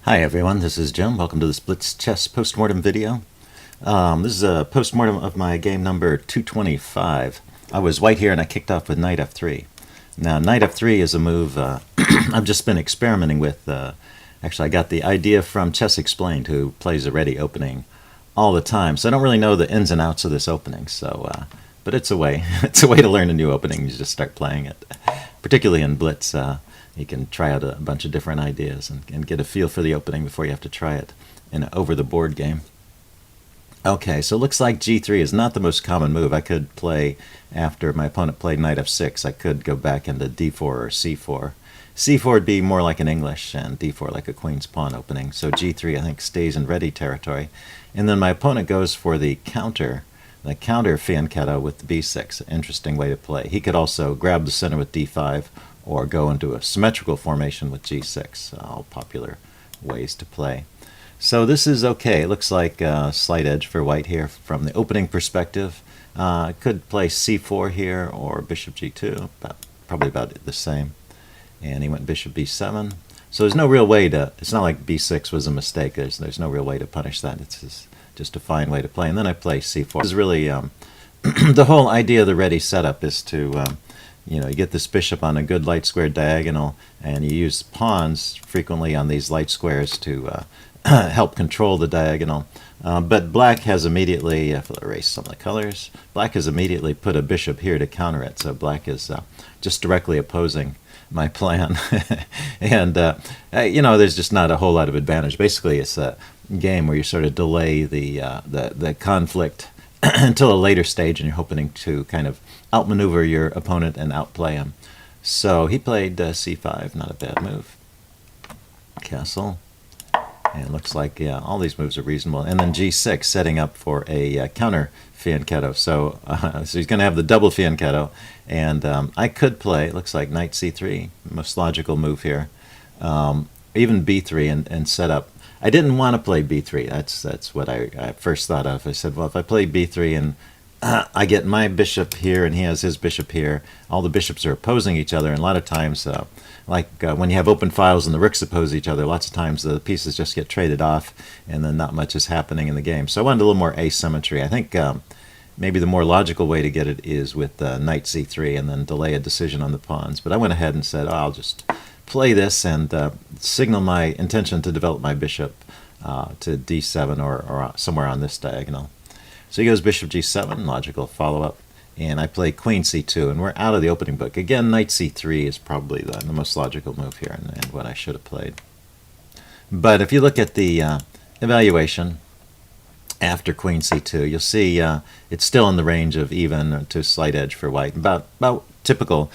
Hi everyone, this is Jim. Welcome to this Blitz chess postmortem video. This is a postmortem of my game number 225. I was white here and I kicked off with knight f3. Now knight f3 is a move I've just been experimenting with. Actually I got the idea from Chess Explained, who plays a Reti opening all the time. So I don't really know the ins and outs of this opening. But it's a way. It's a way to learn a new opening. You just start playing it. Particularly in Blitz, you can try out a bunch of different ideas and get a feel for the opening before you have to try it in an over-the-board game. Okay, so it looks like g3 is not the most common move. I could play, after my opponent played knight f6, I could go back into d4 or c4. c4 would be more like an English, and d4 like a queen's pawn opening. So g3, I think, stays in Reti territory. And then my opponent goes for the counter fianchetto with b6. Interesting way to play. He could also grab the center with d5 or go into a symmetrical formation with g6. All popular ways to play. So this is okay. It looks like a slight edge for white here from the opening perspective. I could play c4 here or bishop g2, probably about the same. And he went bishop b7. So there's no real way to, it's not like b6 was a mistake. There's no real way to punish that. It's just a fine way to play. And then I play c4. This is really, the whole idea of the Reti setup is to, you get this bishop on a good light square diagonal, and you use pawns frequently on these light squares to help control the diagonal. But black has immediately, if I'll erase some of the colors, black has immediately put a bishop here to counter it. So black is just directly opposing my plan. And, there's just not a whole lot of advantage. Basically, it's a game where you sort of delay the conflict until a later stage, and you're hoping to kind of outmaneuver your opponent and outplay him. So he played c5, not a bad move. Castle. And it looks like, yeah, all these moves are reasonable. And then g6, setting up for a counter fianchetto. So he's going to have the double fianchetto. And I could play, it looks like knight c3, most logical move here. Even b3 and set up. I didn't want to play b3. That's what I first thought of. I said, well, if I play b3 and I get my bishop here and he has his bishop here, all the bishops are opposing each other. And a lot of times, when you have open files and the rooks oppose each other, lots of times the pieces just get traded off and then not much is happening in the game. So I wanted a little more asymmetry. I think maybe the more logical way to get it is with knight c3 and then delay a decision on the pawns. But I went ahead and said, I'll just play this and signal my intention to develop my bishop to d7 or somewhere on this diagonal. So he goes bishop g7, logical follow-up, and I play queen c2, and we're out of the opening book. Again, knight c3 is probably the most logical move here and what I should have played. But if you look at the evaluation after queen c2, you'll see it's still in the range of even to slight edge for white. About typical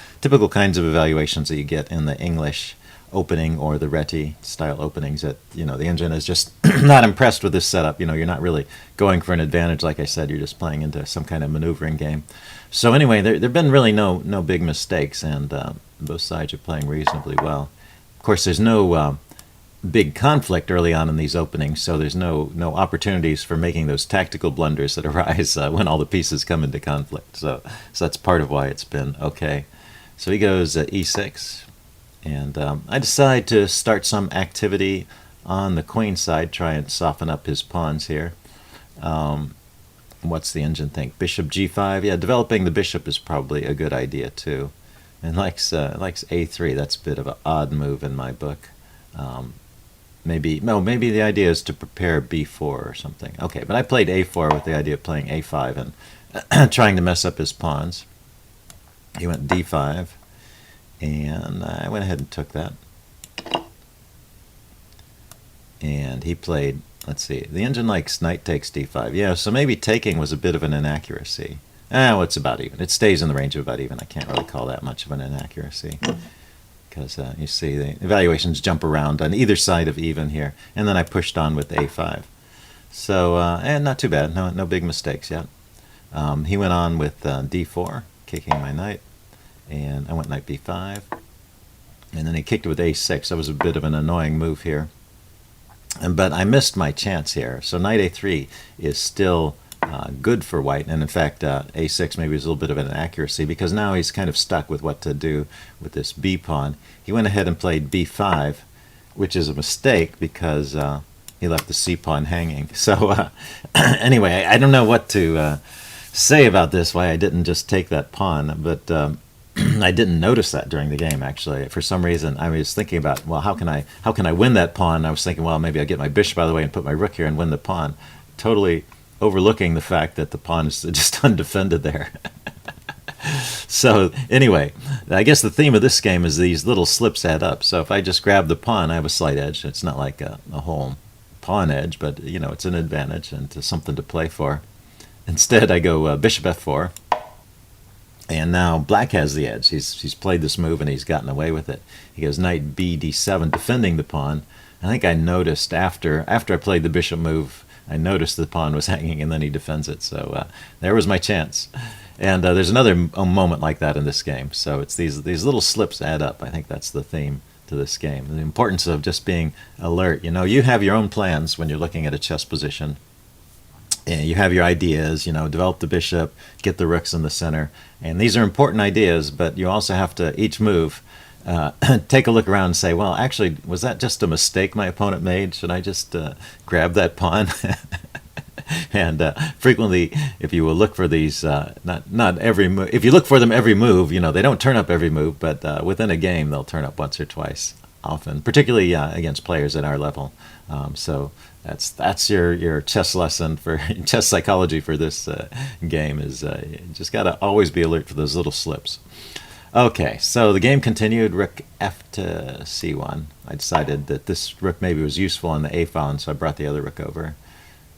kinds of evaluations that you get in the English opening or the Reti style openings. That the engine is just not impressed with this setup. You're not really going for an advantage. Like I said, you're just playing into some kind of maneuvering game. So anyway, there've been really no big mistakes, and both sides are playing reasonably well. Of course, there's no big conflict early on in these openings, so there's no opportunities for making those tactical blunders that arise when all the pieces come into conflict. So that's part of why it's been okay. So he goes e6, and I decide to start some activity on the queen side, try and soften up his pawns here. What's the engine think? Bishop g5. Yeah, developing the bishop is probably a good idea too, and likes a3. That's a bit of an odd move in my book. Maybe the idea is to prepare b4 or something. Okay, but I played a4 with the idea of playing a5 and trying to mess up his pawns. He went d5, and I went ahead and took that. And he played, let's see, the engine likes knight takes d5. Yeah, so maybe taking was a bit of an inaccuracy. Well, it's about even. It stays in the range of about even. I can't really call that much of an inaccuracy. Because you see the evaluations jump around on either side of even here. And then I pushed on with a5. So, and not too bad. No big mistakes yet. He went on with d4, kicking my knight. And I went knight b5. And then he kicked it with a6. That was a bit of an annoying move here. But I missed my chance here. So knight a3 is still good for white, and in fact a6 maybe is a little bit of an inaccuracy because now he's kind of stuck with what to do with this b pawn. He went ahead and played b5, which is a mistake because he left the c-pawn hanging. So anyway, I don't know what to say about this, why I didn't just take that pawn, but I didn't notice that during the game, actually. For some reason, I was thinking about, well, how can I win that pawn? I was thinking, well, maybe I'll get my bishop out of the way and put my rook here and win the pawn, totally overlooking the fact that the pawn is just undefended there. So anyway, I guess the theme of this game is these little slips add up. So if I just grab the pawn, I have a slight edge. It's not like a whole pawn edge, but you know, it's an advantage and something to play for. Instead, I go bishop f4, and now black has the edge. He's played this move and he's gotten away with it. He goes knight b d7, defending the pawn. I think I noticed after I played the bishop move, I noticed the pawn was hanging, and then he defends it. So there was my chance. And there's another moment like that in this game. So it's these little slips add up. I think that's the theme to this game. The importance of just being alert. You know, you have your own plans when you're looking at a chess position. And you have your ideas, you know, develop the bishop, get the rooks in the center. And these are important ideas, but you also have to, each move, take a look around and say, well, actually, was that just a mistake my opponent made? Should I just grab that pawn? And frequently, if you will look for these, not every move, if you look for them every move, you know, they don't turn up every move, but within a game, they'll turn up once or twice, often, particularly against players at our level. So that's your chess lesson for chess psychology for this game is you just got to always be alert for those little slips. Okay, so the game continued. Rook f to c1. I decided that this rook maybe was useful on the a file, and so I brought the other rook over.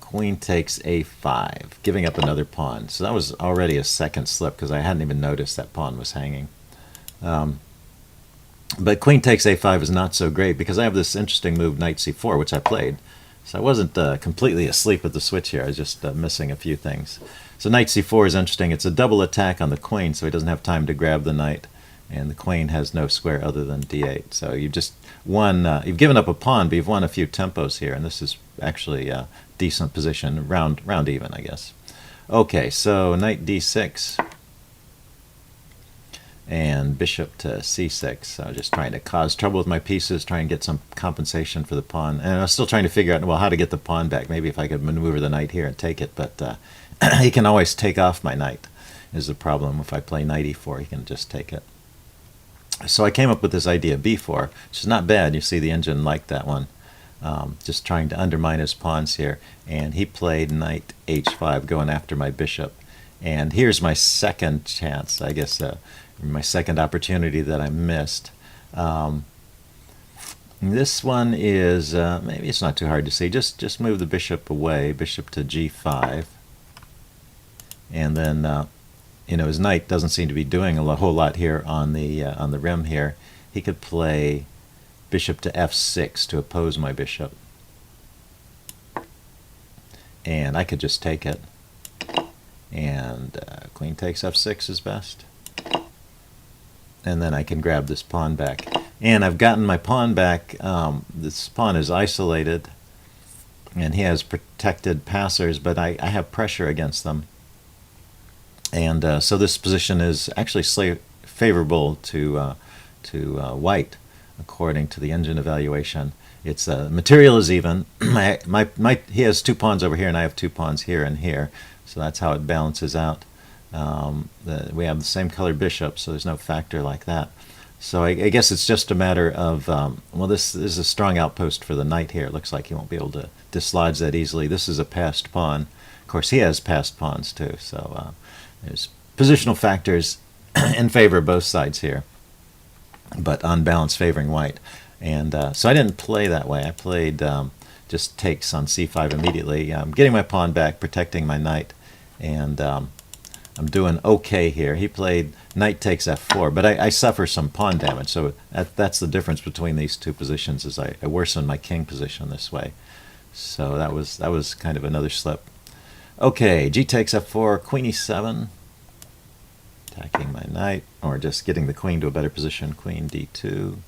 Queen takes a5, giving up another pawn. So that was already a second slip because I hadn't even noticed that pawn was hanging. But queen takes a5 is not so great because I have this interesting move, knight c4, which I played. So I wasn't completely asleep at the switch here. I was just missing a few things. So knight c4 is interesting. It's a double attack on the queen, so he doesn't have time to grab the knight. And the queen has no square other than d8. So you've just won, you've given up a pawn, but you've won a few tempos here. And this is actually a decent position, round even, I guess. Okay, so knight d6 and bishop to c6. So I was just trying to cause trouble with my pieces, trying to get some compensation for the pawn. And I was still trying to figure out, well, how to get the pawn back. Maybe if I could maneuver the knight here and take it, but he can always take off my knight is the problem. If I play knight e4, he can just take it. So I came up with this idea, b4, which is not bad. You see the engine liked that one. Just trying to undermine his pawns here. And he played knight h5, going after my bishop. And here's my second chance, I guess, my second opportunity that I missed. This one is, maybe it's not too hard to see. Just move the bishop away, bishop to g5. And then, you know, his knight doesn't seem to be doing a whole lot here on the rim here. He could play bishop to f6 to oppose my bishop. And I could just take it. And queen takes f6 is best. And then I can grab this pawn back. And I've gotten my pawn back. This pawn is isolated. And he has protected passers, but I have pressure against them. And so this position is actually favorable to white, according to the engine evaluation. Its material is even. He has two pawns over here, and I have two pawns here and here. So that's how it balances out. We have the same color bishop, so there's no factor like that. So I guess it's just a matter of, well, this is a strong outpost for the knight here. It looks like he won't be able to dislodge that easily. This is a passed pawn. Of course, he has passed pawns too, so there's positional factors in favor of both sides here, but on balance favoring white. And so I didn't play that way. I played just takes on c5 immediately. I'm getting my pawn back, protecting my knight, and I'm doing okay here. He played knight takes f4, but I suffer some pawn damage, so that's the difference between these two positions, is I worsen my king position this way. So that was kind of another slip. Okay, g takes f4, queen e7, attacking my knight, or just getting the queen to a better position, queen d2.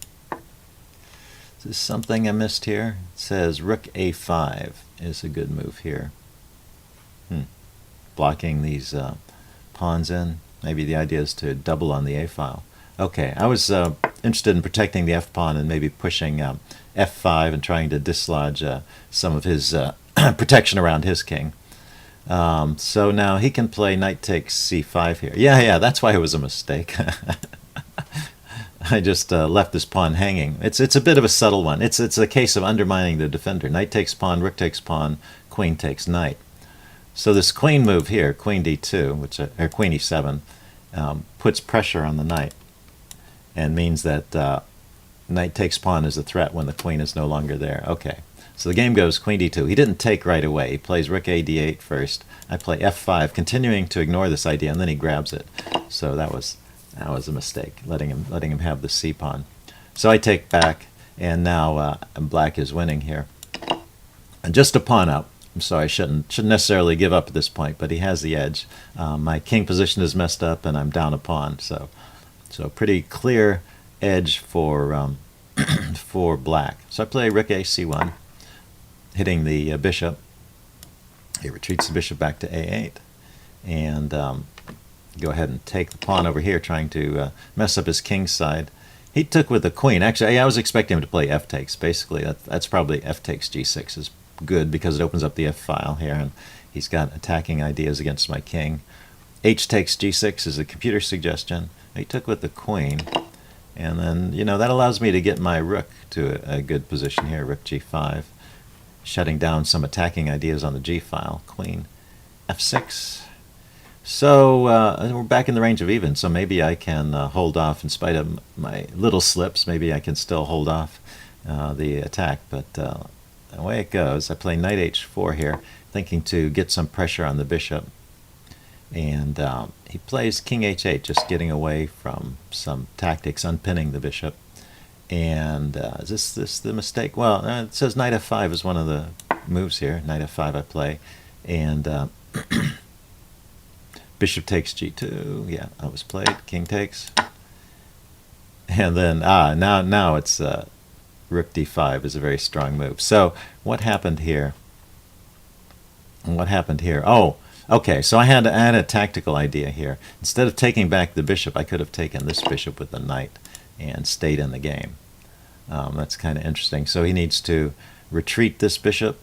Is this something I missed here? It says rook a5 is a good move here. Blocking these pawns in. Maybe the idea is to double on the a file. Okay, I was interested in protecting the f pawn and maybe pushing f5 and trying to dislodge some of his protection around his king. So now he can play knight takes c5 here. Yeah, that's why it was a mistake. I just left this pawn hanging. It's a bit of a subtle one. It's a case of undermining the defender. Knight takes pawn, rook takes pawn, queen takes knight. So this queen move here, queen d2, or queen e7, puts pressure on the knight and means that knight takes pawn is a threat when the queen is no longer there. Okay, so the game goes queen d2. He didn't take right away. He plays rook a d8 first. I play f5, continuing to ignore this idea, and then he grabs it. So that was a mistake, letting him have the c pawn. So I take back, and now black is winning here. And just a pawn up. So I shouldn't necessarily give up at this point, but he has the edge. My king position is messed up, and I'm down a pawn. So pretty clear edge for for black. So I play rook a c1, hitting the bishop. He retreats the bishop back to a8, and go ahead and take the pawn over here, trying to mess up his king's side. He took with the queen. Actually, I was expecting him to play f takes. Basically, that's probably f takes g6 is good because it opens up the f file here, and he's got attacking ideas against my king. H takes g6 is a computer suggestion. He took with the queen, and then that allows me to get my rook to a good position here. Rook g5, shutting down some attacking ideas on the g file. Queen f6. So we're back in the range of even, so maybe I can hold off in spite of my little slips. Maybe I can still hold off the attack, but the way it goes, I play knight h4 here, thinking to get some pressure on the bishop, and he plays king h8, just getting away from some tactics, unpinning the bishop. And is this the mistake? Well, it says knight f5 is one of the moves here. Knight f5 I play, and bishop takes g2. Yeah, that was played. King takes. And then, now it's rook d5 is a very strong move. So what happened here? Oh, okay, so I had a tactical idea here. Instead of taking back the bishop, I could have taken this bishop with the knight and stayed in the game. That's kind of interesting. So he needs to retreat this bishop.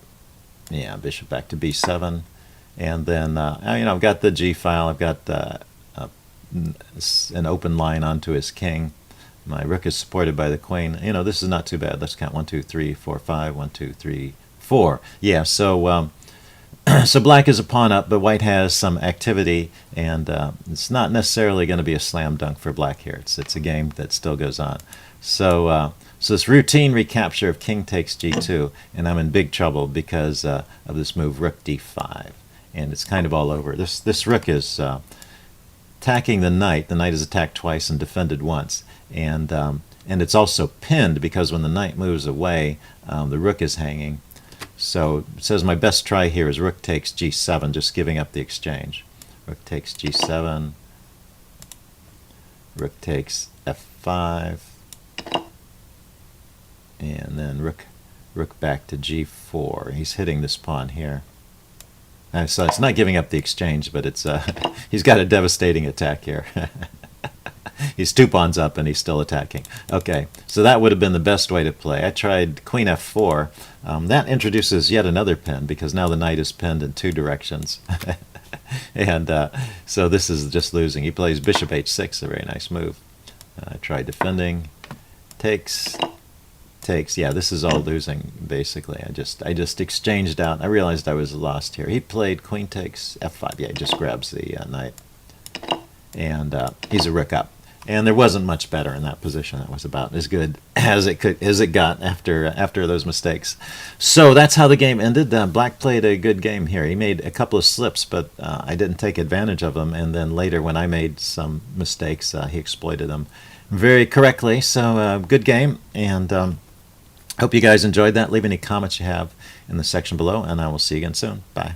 Yeah, bishop back to b7. And then, I've got the g file. I've got an open line onto his king. My rook is supported by the queen. This is not too bad. Let's count 1, 2, 3, 4, 5. 1, 2, 3, 4. Yeah, so so black is a pawn up, but white has some activity, and it's not necessarily going to be a slam dunk for black here. It's a game that still goes on. So so this routine recapture of king takes g2, and I'm in big trouble because of this move rook d5. And it's kind of all over. This rook is attacking the knight. The knight is attacked twice and defended once, and it's also pinned because when the knight moves away, the rook is hanging. So it says my best try here is rook takes g7, just giving up the exchange. Rook takes g7. Rook takes f5, and then rook back to g4. He's hitting this pawn here. So it's not giving up the exchange, but it's he's got a devastating attack here. He's 2 pawns up and he's still attacking. Okay, so that would have been the best way to play. I tried queen f4. That introduces yet another pin because now the knight is pinned in 2 directions. And so this is just losing. He plays bishop h6, a very nice move. I tried defending. Takes. Yeah, this is all losing basically. I just exchanged out. I realized I was lost here. He played queen takes f5. Yeah, he just grabs the knight, and he's a rook up. And there wasn't much better in that position. That was about as good as it got after those mistakes. So that's how the game ended. Black played a good game here. He made a couple of slips, but I didn't take advantage of them. And then later, when I made some mistakes, he exploited them very correctly. So good game, and hope you guys enjoyed that. Leave any comments you have in the section below, and I will see you again soon. Bye.